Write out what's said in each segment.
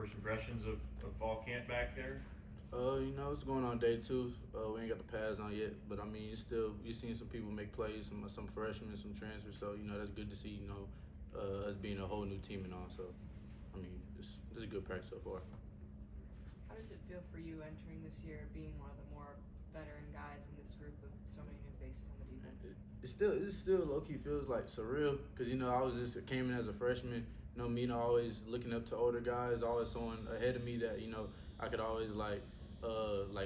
first impressions of fall camp back there? It's going on day 2. We ain't got the pads on yet, but I mean, you're seeing some people make plays, some freshmen, some transfers. So that's good to see. Us being a whole new team and all. So, I mean, this is a good practice so far. How does it feel for you entering this year, being one of the more veteran guys in this group with so many new faces on the defense? It still low key feels like surreal because I was just came in as a freshman. Me always looking up to older guys, always someone ahead of me that I could always like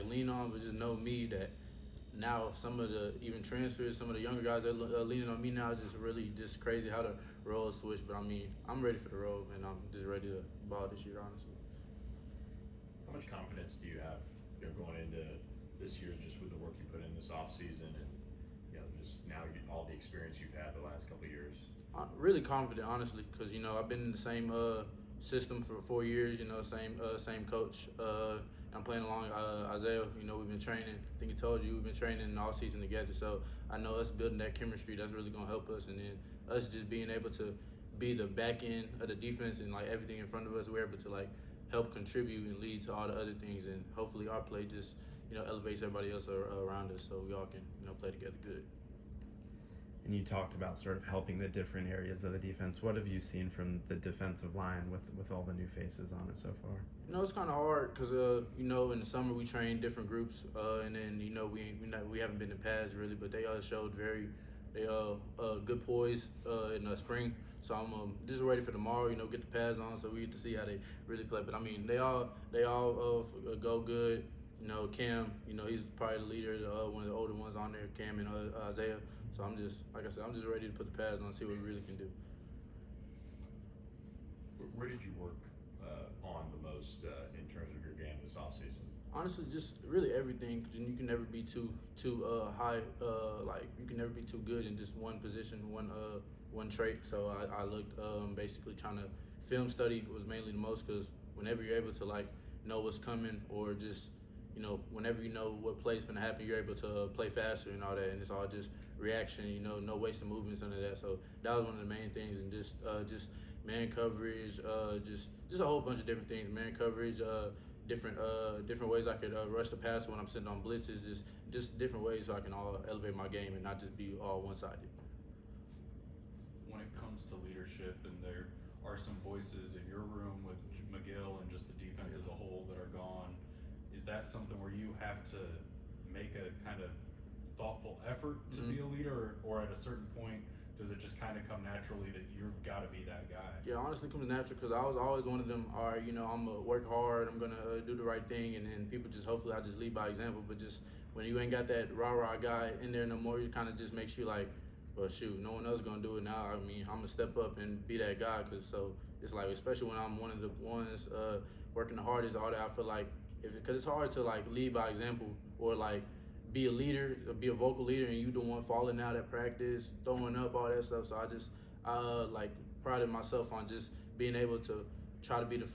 lean on, but just know me that now some of the even transfers, some of the younger guys that are leaning on me now. It's just really just crazy how the roles switch. But I mean, I'm ready for the role, and I'm just ready to ball this year, honestly. How much confidence do you have going into this year, just with the work you put in this off season, and just now all the experience you've had the last couple of years? I'm really confident, honestly, because I've been in the same system for 4 years. Same coach. I'm playing along Isaiah. We've been training. I think he told you we've been training all season together. So I know us building that chemistry, that's really gonna help us. And then us just being able to be the back end of the defense and like everything in front of us, we're able to like help contribute and lead to all the other things. And hopefully our play just elevates everybody else around us, so we all can play together good. And you talked about sort of helping the different areas of the defense. What have you seen from the defensive line with all the new faces on it so far? It's kind of hard because in the summer we train different groups, and then we haven't been in pads really, but they showed good poise in the spring. So I'm just ready for tomorrow. Get the pads on so we get to see how they really play. But I mean, they all go good. Cam, he's probably the leader, one of the older ones on there. Cam and Isaiah. So I'm just, like I said, I'm just ready to put the pads on and see what we really can do. Where did you work on the most in terms of your game this offseason? Honestly, just really everything. You can never be too high. You can never be too good in just one position, one trait. So I looked basically trying to film study was mainly the most, because whenever you're able to know what's coming, or just whenever you know what play's gonna happen, you're able to play faster and all that, and it's all just reaction. No wasted movements, none of that. So that was one of the main things, and just man coverage, just a whole bunch of different things. Man coverage, different ways I could rush the passer when I'm sitting on blitzes. Just different ways so I can elevate my game and not just be all one-sided. When it comes to leadership, and there are some voices in your room with McGill and just the defense as a whole that are gone, is that something where you have to make a kind of thoughtful effort to be a leader, or at a certain point does it just kind of come naturally that you've got to be that guy? Yeah, honestly, it comes natural, because I was always one of them. All right, I'm gonna work hard, I'm gonna do the right thing, and then people just hopefully I just lead by example. But just when you ain't got that rah guy in there no more, it kind of just makes you like, well, shoot, no one else gonna do it now. I mean, I'm gonna step up and be that guy, because so it's like, especially when I'm one of the ones working the hardest, all that. I feel like because it's hard to lead by example, or be a leader, or be a vocal leader, and you the one falling out at practice, throwing up, all that stuff. So I prided myself on just being able to try to be the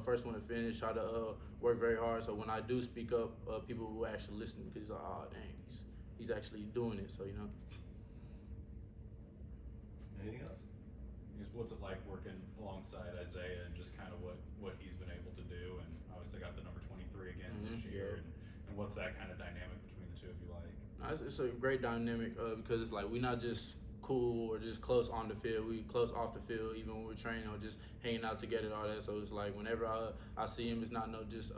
first one to finish, try to work very hard. So when I do speak up, people will actually listen, because like, oh dang, he's actually doing it. So Anything else? What's it like working alongside Isaiah and just kind of what he's been able to do, and obviously got the number 23 again this year, and what's that kind of dynamic between the two of you like? It's a great dynamic, because it's like we're not just cool or just close on the field, we close off the field, even when we're training or just hanging out together, all that. So it's like whenever I see him, it's not just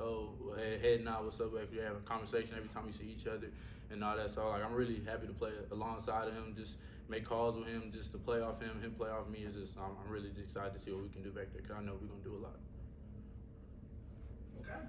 head nod, what's up, like we have a conversation every time we see each other and all that. So I'm really happy to play alongside of him, just make calls with him, just to play off him play off me. Is just I'm really excited to see what we can do back there, because I know we're gonna do a lot. Okay.